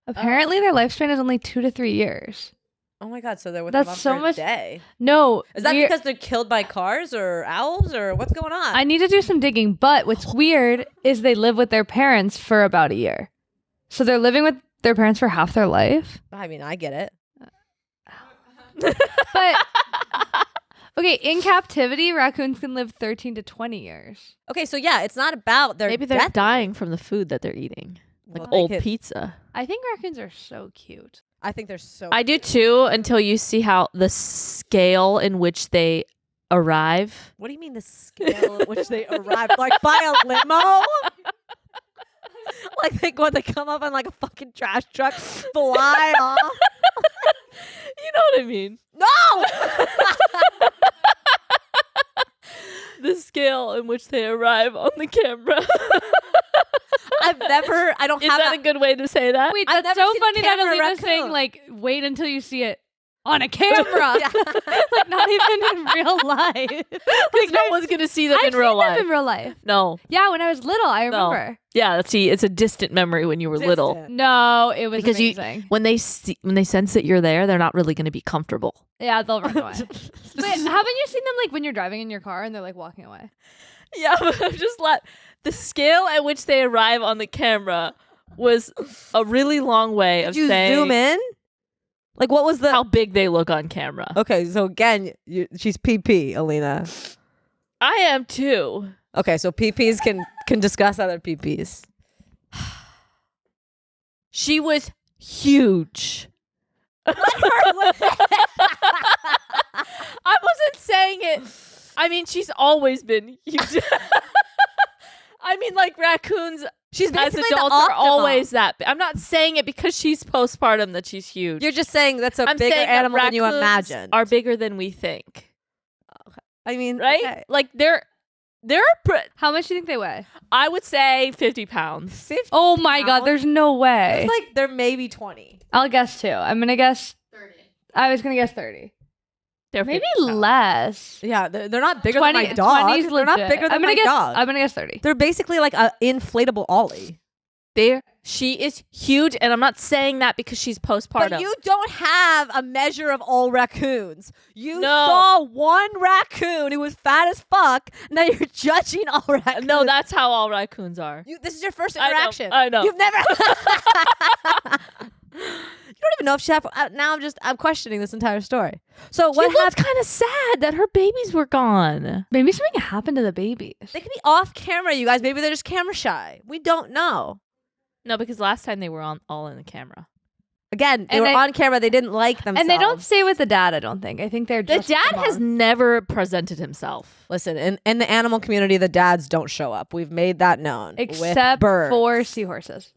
Apparently, their lifespan is only 2 to 3 years. Oh my God, so they're with That's them so for much- a day. No, Is that because they're killed by cars or owls or what's going on? I need to do some digging, but what's weird is they live with their parents for about a year. So they're living with their parents for half their life. I mean, I get it. But okay, in captivity, raccoons can live 13 to 20 years. Okay, so yeah, it's not about their Maybe they're death. dying from the food that they're eating, like Well, old make it- pizza. I think raccoons are so cute. I think they're so. I do too, until you see how the scale in which they arrive. What do you mean the scale at which they arrive? Like by a limo? Like they come up on like a fucking trash truck, fly off. You know what I mean? No! The scale in which they arrive on the camera. I don't Is have that a good way to say that? Wait, I've that's never so seen a funny that camera Alina's saying raccoon. like wait until you see it on a camera. Yeah. Like not even in real life. Because no one's going to see them I've in real seen them life. in real life. No. Yeah, when I was little, I No. remember. Yeah, see, it's a distant memory when you were little. Distant. No, it was Because amazing. when they sense that you're there, they're not really going to be comfortable. Yeah, they'll run away. Wait, haven't you seen them like when you're driving in your car and they're like walking away? Yeah, but I've just the scale at which they arrive on the camera was a really long way Did of you saying zoom in? Like what was the how big they look on camera. Okay, so again, she's PP, Alina. I am too. Okay, so PPs can discuss other PPs. She was huge. I wasn't saying it. I mean, she's always been huge. I mean, like raccoons She's as basically adults the are Optima. always that. I'm not saying it because she's postpartum that she's huge. You're just saying that's a I'm bigger saying that animal than you raccoons imagine. Are bigger than we think, I mean, right? okay. Like they're How much do you think they weigh? I would say 50 pounds. 50 Oh my god, pounds? there's no way. It's like they're maybe 20. I'll guess 2. I'm gonna guess 30. I was gonna guess 30. They're Maybe 50 pounds. less. Yeah, they're not bigger than my 20's dog. They're not legit. bigger than I'm gonna my guess, dog. I'm gonna guess 30. They're basically like an inflatable Ollie. She is huge, and I'm not saying that because she's postpartum. But you don't have a measure of all raccoons. You No. saw one raccoon who was fat as fuck. Now you're judging all raccoons. No, that's how all raccoons are. This is your first I know, interaction. I know. You've never. You don't even know if she have. Now I'm questioning this entire story. So She what looked happened? kind of sad that her babies were gone. Maybe something happened to the babies. They could be off camera, you guys. Maybe they're just camera shy. We don't know. No, because last time they were all in the camera. Again, they And were they- on camera. They didn't like themselves. And they don't stay with the dad, I don't think. I think they're The just dad mom. has never presented himself. Listen, in the animal community, the dads don't show up. We've made that known. with except birds. for seahorses.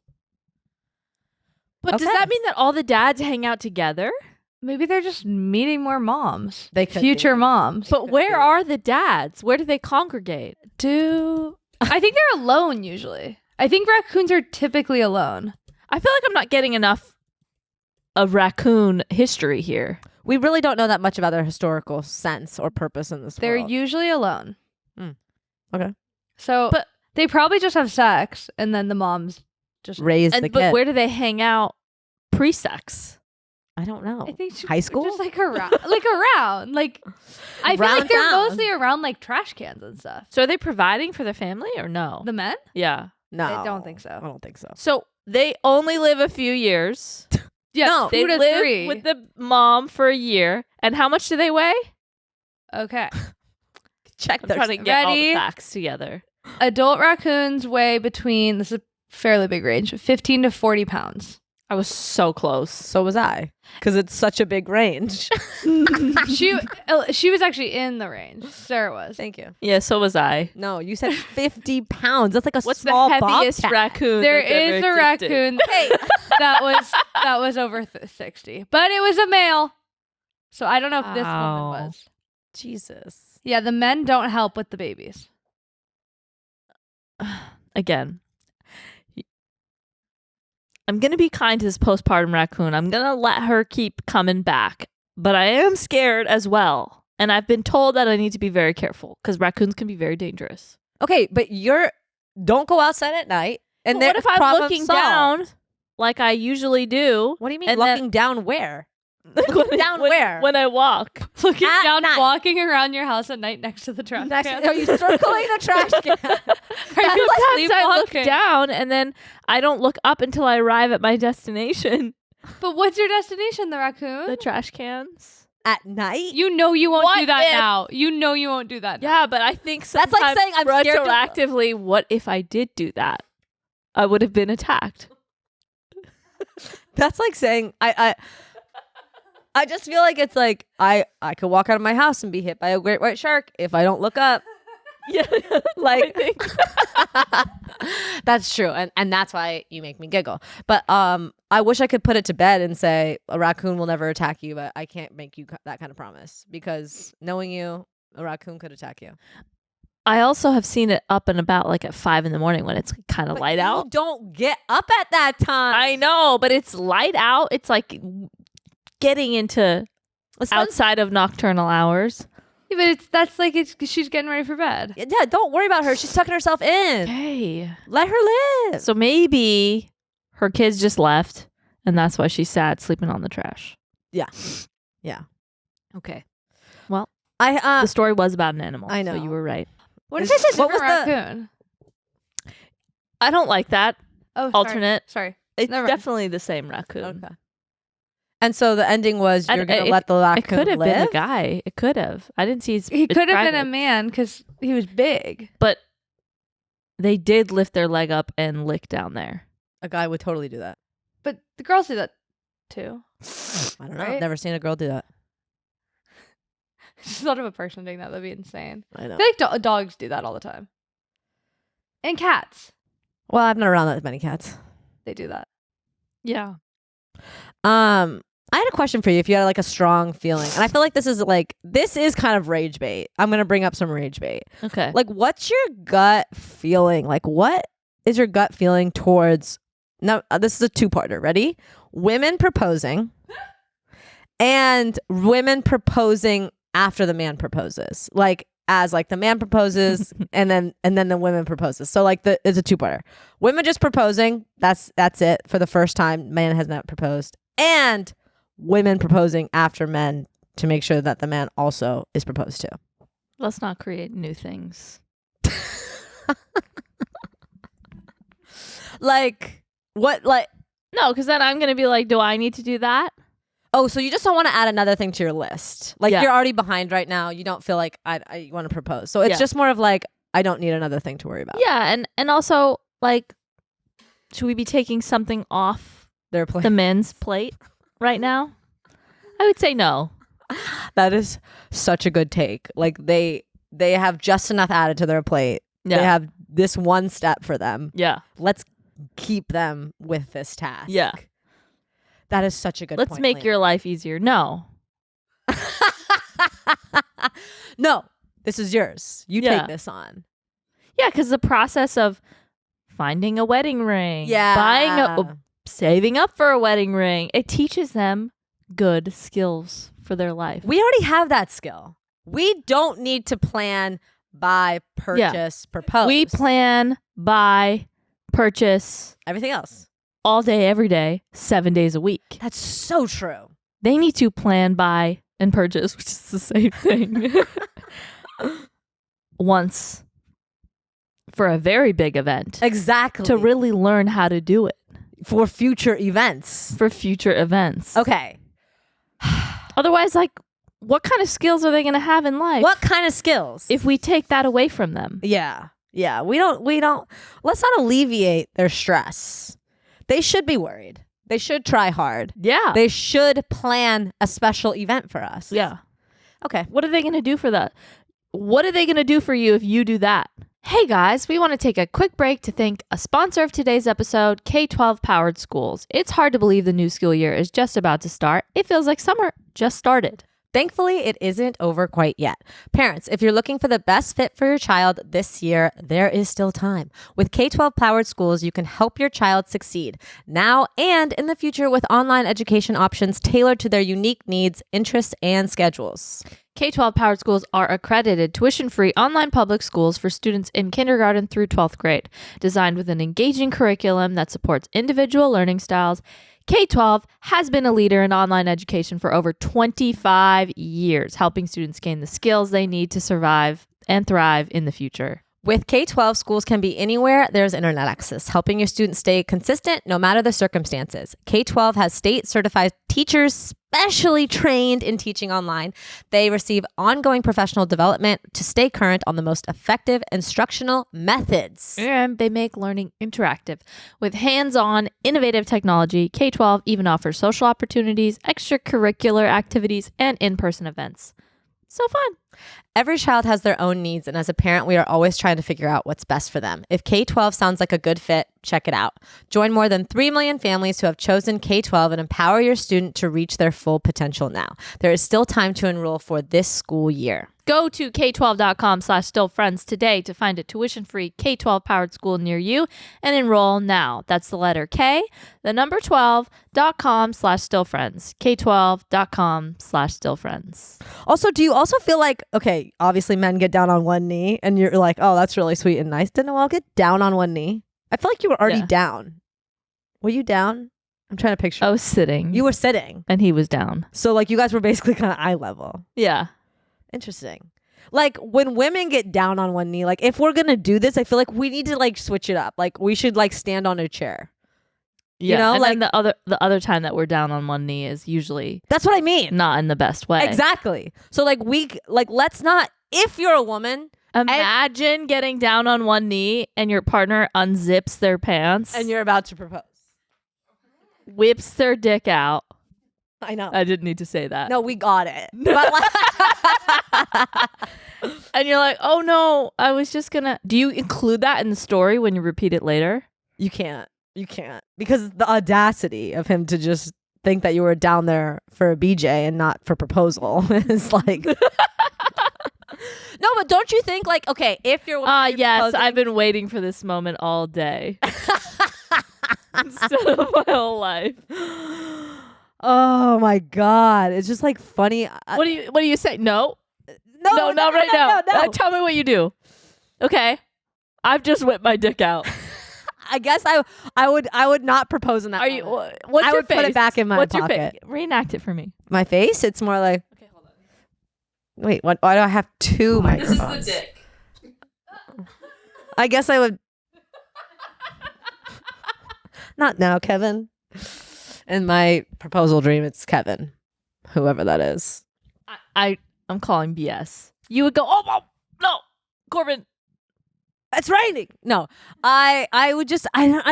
But does Okay. that mean that all the dads hang out together? Maybe they're just meeting more moms. They could future be. moms. But where are the dads? Where do they congregate? I think they're alone usually. I think raccoons are typically alone. I feel like I'm not getting enough of raccoon history here. We really don't know that much about their historical sense or purpose in this They're world. usually alone. Okay. So But- they probably just have sex and then the moms just Raise the But kid. where do they hang out pre-sex? I don't know. I think High school? just like around like I feel Around like they're town. mostly around like trash cans and stuff. So are they providing for their family or no? The men? Yeah. No, I don't think so. I don't think so. So they only live a few years. Yeah, No, They 2 to live 3. with the mom for a year. And how much do they weigh? Okay. Check I'm their trying to get all the Ready? facts together. Adult raccoons weigh between, this is a fairly big range, 15 to 40 pounds. I was so close. So was I, because it's such a big range. She was actually in the range. Sarah was. Thank you. Yeah, so was I. No, you said 50 pounds. That's like a What's small the heaviest bobcat. raccoon? There that's ever is a existed? raccoon that was over 60, but it was a male. So I don't know if this woman Wow. was. Jesus. Yeah, the men don't help with the babies. Again, I'm going to be kind to this postpartum raccoon. I'm going to let her keep coming back. But I am scared as well. And I've been told that I need to be very careful because raccoons can be very dangerous. Okay, but don't go outside at night. And But what if I'm problem looking solved. down like I usually do? What do you mean and then- looking down where? Looking down where? When I walk. Looking At down, night. walking around your house at night next to the trash can. Are you circling the trash can? Are you Sometimes I look sleepwalking? down and then I don't look up until I arrive at my destination. But what's your destination, the raccoon? The trash cans. At night? You know you won't What do that if- now. You know you won't do that now. Yeah, but I think That's like sometimes saying I'm scared to- retroactively, what if I did do that? I would have been attacked. That's like saying I just feel like it's like I could walk out of my house and be hit by a great white shark if I don't look up. Yeah, Like that's true, and that's why you make me giggle. But I wish I could put it to bed and say a raccoon will never attack you, but I can't make you that kind of promise because knowing you, a raccoon could attack you. I also have seen it up and about like at 5 a.m. when it's kind of light out. You don't get up at that time. I know, but it's light out. It's like getting into outside of nocturnal hours. Yeah, but she's getting ready for bed. Yeah, don't worry about her. She's tucking herself in. Okay. Let her live. So maybe her kids just left, and that's why she's sad sleeping on the trash. Yeah. Okay. Well, I the story was about an animal. I know. So you were right. What if it's a What different was the- raccoon? I don't like that. Oh, Alternate. Sorry. It's Never mind. definitely the same raccoon. Okay. And so the ending was you're going to let the raccoon It could have live? been a guy. It could have. I didn't see his. He could have been a private. man because he was big. But they did lift their leg up and lick down there. A guy would totally do that. But the girls do that too. I don't know. Right? I've never seen a girl do that. Just thought of a person doing that. That'd be insane. I know. I feel like dogs do that all the time. And cats. Well, I'm not around that many cats. They do that. Yeah. I had a question for you if you had like a strong feeling. And I feel like this is kind of rage bait. I'm going to bring up some rage bait. Okay. Like, what's your gut feeling? Like, what is your gut feeling towards, no, this is a two-parter. Ready? Women proposing and women proposing after the man proposes. Like, as like the man proposes and then the women proposes. So like it's a two-parter. Women just proposing, that's it for the first time. Man has not proposed. And women proposing after men to make sure that the man also is proposed to. Let's not create new things. Like what? Like No, because then I'm going to be like, do I need to do that? oh, so you just don't want to add another thing to your list. Like Yeah. you're already behind right now. You don't feel like I want to propose. So it's Yeah. just more of like I don't need another thing to worry about. Yeah. And also, like, should we be taking something off They're playing. the men's plate right now? I would say no. That is such a good take. Like they have just enough added to their plate. Yeah. They have this one step for them. Yeah. Let's keep them with this task. Yeah. That is such a good Let's point. make your life easier. No. No, this is yours. You Yeah. take this on. Yeah, because the process of finding a wedding ring, Yeah. saving up for a wedding ring, it teaches them good skills for their life. We already have that skill. We don't need to plan, buy, purchase, propose. We plan, buy, purchase everything else. all day, every day, 7 days a week. That's so true. They need to plan, buy, and purchase, which is the same thing, once for a very big event Exactly. to really learn how to do it for future events. for future events. Okay. Otherwise, like, what kind of skills are they going to have in life What kind of skills? if we take that away from them? Yeah. We don't let's not alleviate their stress. They should be worried. They should try hard. Yeah. They should plan a special event for us. Yeah. Okay. What are they going to do for that? What are they going to do for you if you do that? Hey guys, we want to take a quick break to thank a sponsor of today's episode, K-12 Powered Schools. It's hard to believe the new school year is just about to start. It feels like summer just started. Thankfully, it isn't over quite yet. Parents, if you're looking for the best fit for your child this year, there is still time. With K-12 Powered Schools, you can help your child succeed now and in the future with online education options tailored to their unique needs, interests, and schedules. K-12 Powered Schools are accredited tuition-free online public schools for students in kindergarten through 12th grade, designed with an engaging curriculum that supports individual learning styles. K-12 has been a leader in online education for over 25 years, helping students gain the skills they need to survive and thrive in the future. With K-12, schools can be anywhere there's internet access, helping your students stay consistent no matter the circumstances. K-12 has state-certified teachers especially trained in teaching online. They receive ongoing professional development to stay current on the most effective instructional methods. And they make learning interactive. With hands-on, innovative technology, K-12 even offers social opportunities, extracurricular activities, and in-person events. So fun. Every child has their own needs, and as a parent, we are always trying to figure out what's best for them. If K-12 sounds like a good fit, check it out. Join more than 3 million families who have chosen K-12 and empower your student to reach their full potential now. There is still time to enroll for this school year. Go to k12.com/stillfriends today to find a tuition-free K-12 powered school near you and enroll now. That's the letter K, the number 12.com/stillfriends. K12.com/stillfriends. Also, do you also feel like, okay, obviously men get down on one knee and you're like, oh, that's really sweet and nice. Didn't Noelle get down on one knee? I feel like you were already Yeah. down. Were you down? I'm trying to picture. I was sitting. You were sitting. And he was down. So like you guys were basically kind of eye level. Yeah. Interesting. Like when women get down on one knee, like if we're going to do this, I feel like we need to like switch it up. Like we should like stand on a chair. Yeah. know, and like- then the other time that we're down on one knee is usually That's what I mean. not in the best way. Exactly. So like let's not, if you're a woman Imagine getting down on one knee and your partner unzips their pants and you're about to propose. whips their dick out. I know. I didn't need to say that. No, we got it. But like, And you're like, oh no, I was just gonna. Do you include that in the story when you repeat it later? you can't. You can't. Because the audacity of him to just think that you were down there for a BJ and not for proposal is like... No, but don't you think like, okay, if you're... Yes, proposing- I've been waiting for this moment all day. Instead of my whole life. Oh my God. It's just like funny. What do you say? No. No, Not right now. No. Tell me what you do. Okay. I've just whipped my dick out. I guess I would not propose in that Are you? moment. What's I your would put it face? back in my What's pocket. Your face? Reenact it for me. My face? It's more like... Okay, hold on. Wait, why do I have two microphones? dick. I guess I would... Not now, Kevin. In my proposal dream, it's Kevin. Whoever that is. I'm calling BS. You would go, oh no, Corbin. It's raining. No, I would just no,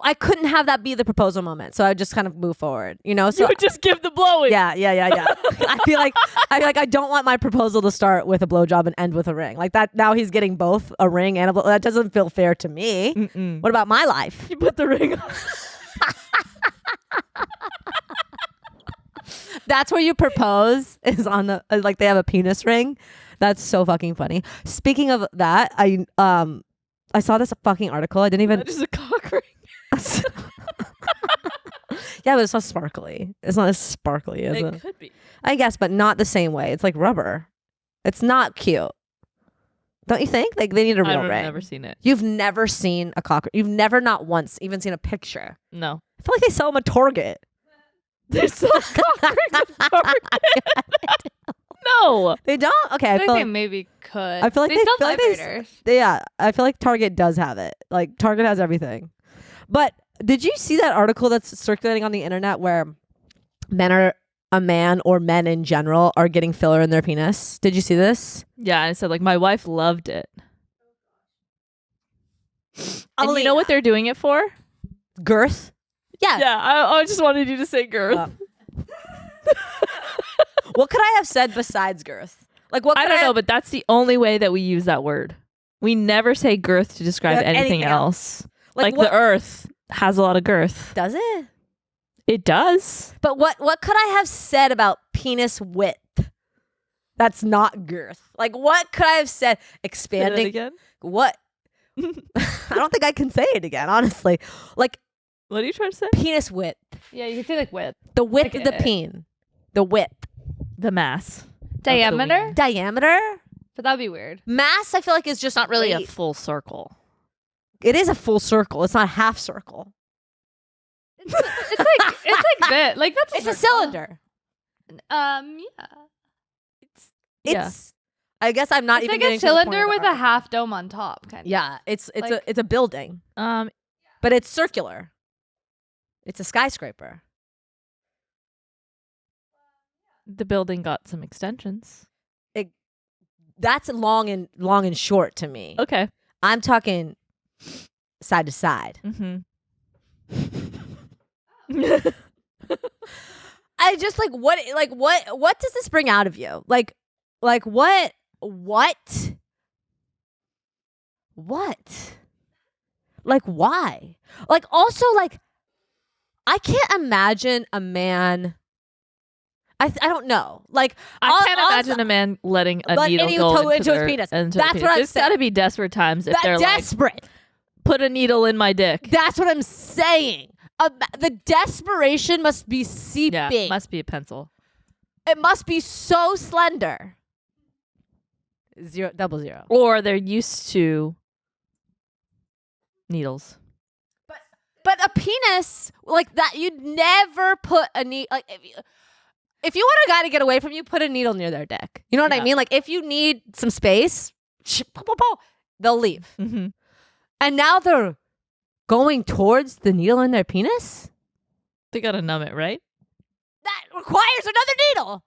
I couldn't have that be the proposal moment. So I would just kind of move forward, you know. So You would just give the blowing. yeah. I feel like I don't want my proposal to start with a blowjob and end with a ring like that. Now he's getting both a ring and a blow. That doesn't feel fair to me. Mm-mm. What about my life? You put the ring on. That's where you propose is on the like they have a penis ring. That's so fucking funny. Speaking of that, I saw this fucking article. I didn't even. That is a cock ring. Yeah, but it's not sparkly. It's not as sparkly as It it. could be. I guess, but not the same way. It's like rubber. It's not cute. Don't you think? Like they need a real I've ring. never seen it. You've never seen a cock. You've never, not once, even seen a picture. No. I feel like they sell them at Target. There's some cock rings at Target. No. They don't. Okay, I I think feel they like maybe could. I feel like they they sell feel like they- vibrators. yeah. I feel like Target does have it. Like Target has everything. But did you see that article that's circulating on the internet where men in general are getting filler in their penis? Did you see this? Yeah, I said like my wife loved it. And you know what they're doing it for? Girth? Yeah. Yeah, I just wanted you to say girth. What could I have said besides girth? Like what? I could don't know, but that's the only way that we use that word. We never say girth to describe Yeah, anything anything else. Like what the earth has a lot of girth. does it? It does. But what could I have said about penis width? That's not girth. Like what could I have said? Say that Expanding. again. What? I don't think I can say it again, honestly. Like What are you trying to say? penis width. Yeah, you can say like width. The width I of the get it. peen. The width. The mass. Diameter? Diameter? But that'd be weird. Mass, I feel like, is just Not really a straight. full circle. It is a full circle. It's not a half circle. It's like that. Like that's It's a circle. cylinder. Yeah. Yeah. It's. I guess I'm not It's even like a getting to the point cylinder of the with a article. half dome on top, kind of. Yeah, it's Like- a building, but it's circular. It's a skyscraper. The building got some extensions. That's long and short to me. Okay. I'm talking side to side. Mm-hmm. I just what does this bring out of you? Like what? Like why? Like also I can't imagine a man. I don't know. Like I can't imagine a man letting a needle go into his penis. That's what I'm saying. There's got to be desperate times if they're desperate. like, put a needle in my dick. That's what I'm saying. The desperation must be seeping. Yeah, must be a pencil. It must be so slender. 0, 00. Or they're used to needles. But a penis like that, you'd never put a needle. Like if you want a guy to get away from you, put a needle near their dick. You know what I mean? Like if you need some space, they'll leave. Mm-hmm. And now they're going towards the needle in their penis? They gotta numb it, right? That requires another needle.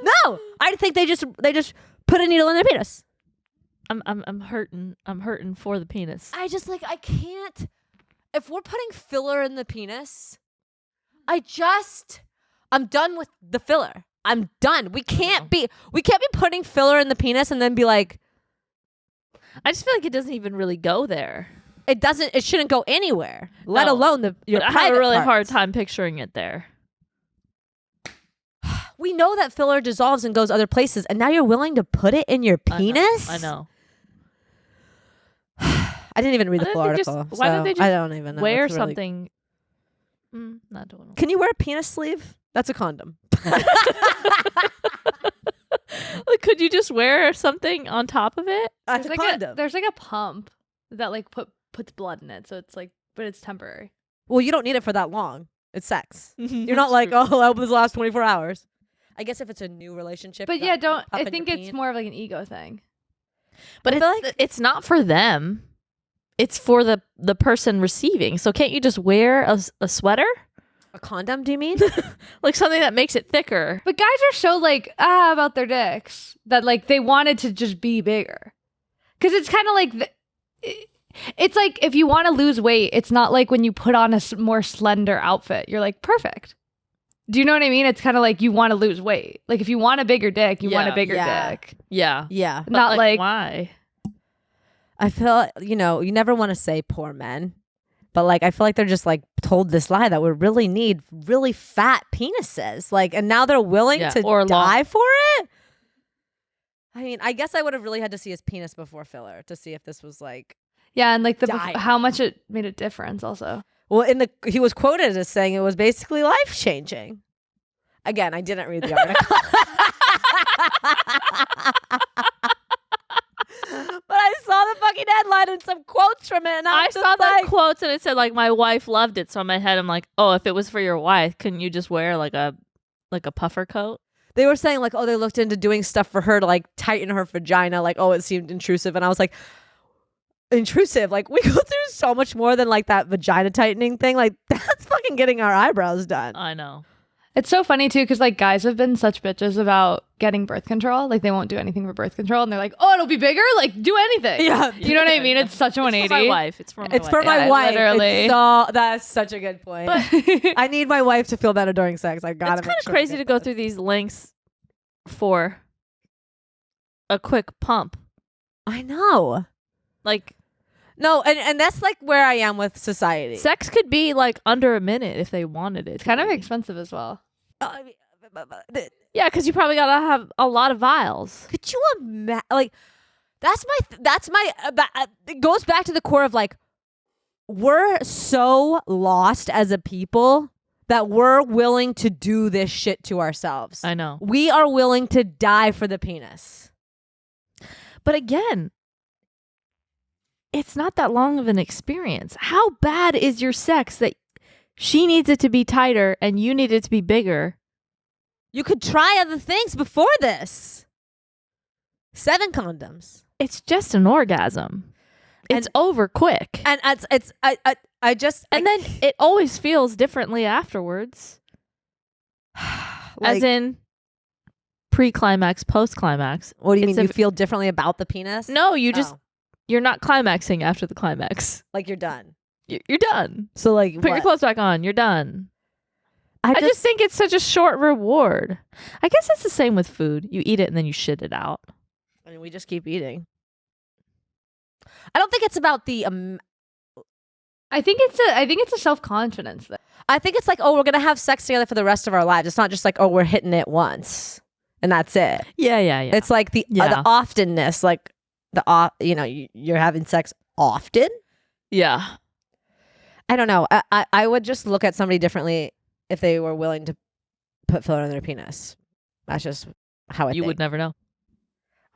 No, I think they just put a needle in their penis. I'm hurting for the penis. I just I can't. If we're putting filler in the penis, I'm done with the filler. I'm done. We can't be putting filler in the penis and then be like, I just feel like it doesn't even really go there. It shouldn't go anywhere, let alone your I private have a really parts. hard time picturing it there. We know that filler dissolves and goes other places, and now you're willing to put it in your penis? I know. I didn't even read the full article. Why don't they just I don't even know. wear something? Not doing it. Can you wear a penis sleeve? That's a condom. Like, could you just wear something on top of it? That's a condom. There's a pump that puts blood in it, so it's but it's temporary. Well, you don't need it for that long. It's sex. Mm-hmm. You're not like, oh, I hope this lasts 24 hours. I guess if it's a new relationship. But yeah, I think it's more of like an ego thing. But I feel it's not for them. It's for the person receiving. So can't you just wear a sweater? A condom, do you mean? Like something that makes it thicker. But guys are so about their dicks that they wanted to just be bigger. Because it's kind of it's like if you want to lose weight, it's not like when you put on a more slender outfit. You're like, perfect. Do you know what I mean? It's kind of like you want to lose weight. Like if you want a bigger dick, you want a bigger dick. Yeah. Yeah. But Not why? I feel, you never want to say poor men. But I feel like they're just told this lie that we really need really fat penises. And now they're willing to die for it. I mean, I guess I would have really had to see his penis before filler to see if this was Yeah, and dying. how much it made a difference also. Well, he was quoted as saying it was basically life changing. Again, I didn't read the article. But I saw the fucking headline and some quotes from it, and I saw the quotes and it said my wife loved it. So in my head, I'm like, oh, if it was for your wife, couldn't you just wear a puffer coat? They were saying oh, they looked into doing stuff for her to tighten her vagina. Oh, it seemed intrusive, and I was like, intrusive? We go through so much more than that vagina tightening thing. That's fucking getting our eyebrows done. I know. It's so funny too because guys have been such bitches about getting birth control. They won't do anything for birth control, and they're like, "Oh, it'll be bigger. Do anything." Yeah, you know what I mean. It's such a 180. It's for my wife. It's for my wife. Literally. That's such a good point. But I need my wife to feel better during sex. I gotta. It's kind of crazy to go through these links for a quick pump. I know. No, and that's where I am with society. Sex could be under a minute if they wanted it. It's kind of expensive as well. Yeah, because you probably gotta have a lot of vials. Could you imagine? That's my. It goes back to the core of we're so lost as a people that we're willing to do this shit to ourselves. I know. We are willing to die for the penis. But again, it's not that long of an experience. How bad is your sex that she needs it to be tighter and you need it to be bigger? You could try other things before this. 7 condoms. It's just an orgasm. It's over quick. And I just And then it always feels differently afterwards. As in pre-climax, post-climax. What do you mean? You feel differently about the penis? No, you're not climaxing after the climax. Like you're done. You're done. So like Put your clothes back on. You're done. I just think it's such a short reward. I guess it's the same with food. You eat it and then you shit it out. I mean, we just keep eating. I don't think it's about the I think it's a self-confidence thing. I think it's like, oh, we're going to have sex together for the rest of our lives. It's not just like, oh, we're hitting it once and that's it. Yeah. It's like the oftenness, like you're having sex often. Yeah. I don't know. I would just look at somebody differently if they were willing to put filler in their penis. That's just how You would never know.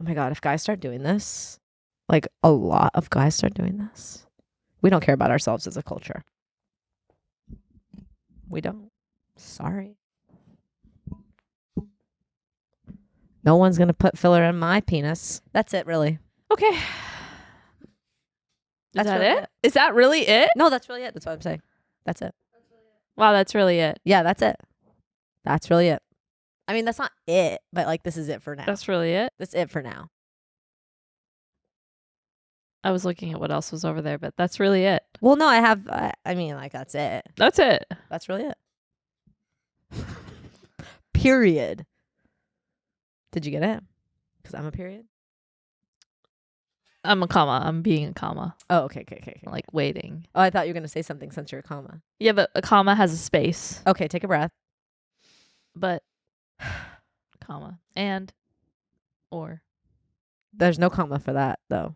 Oh my God, if guys start doing this, like a lot of guys start doing this, we don't care about ourselves as a culture. We don't. Sorry. No one's going to put filler in my penis. That's it, really. Okay. Is that it? Is that really it? No, that's really it. That's what I'm saying. That's it. Wow, that's really it. Yeah, that's it. That's really it. I mean, that's not it, but like this is it for now. That's really it. That's it for now. I was looking at what else was over there, but that's really it. Well, no, I have, I mean, like that's it. That's it. That's really it. Period. Did you get it? Because I'm a period. I'm a comma. I'm being a comma. Oh, okay. Like waiting. Oh, I thought you were going to say something since you're a comma. Yeah, but a comma has a space. Okay, take a breath. But comma and or. There's no comma for that, though.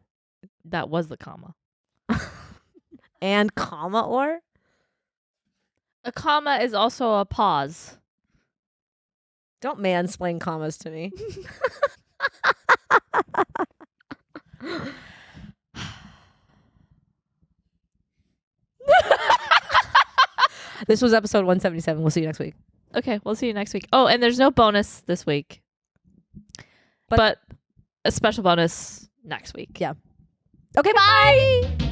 That was the comma. And comma or? A comma is also a pause. Don't mansplain commas to me. This was episode 177. We'll see you next week. Okay, we'll see you next week. Oh, and there's no bonus this week. But a special bonus next week. Yeah. Okay, bye.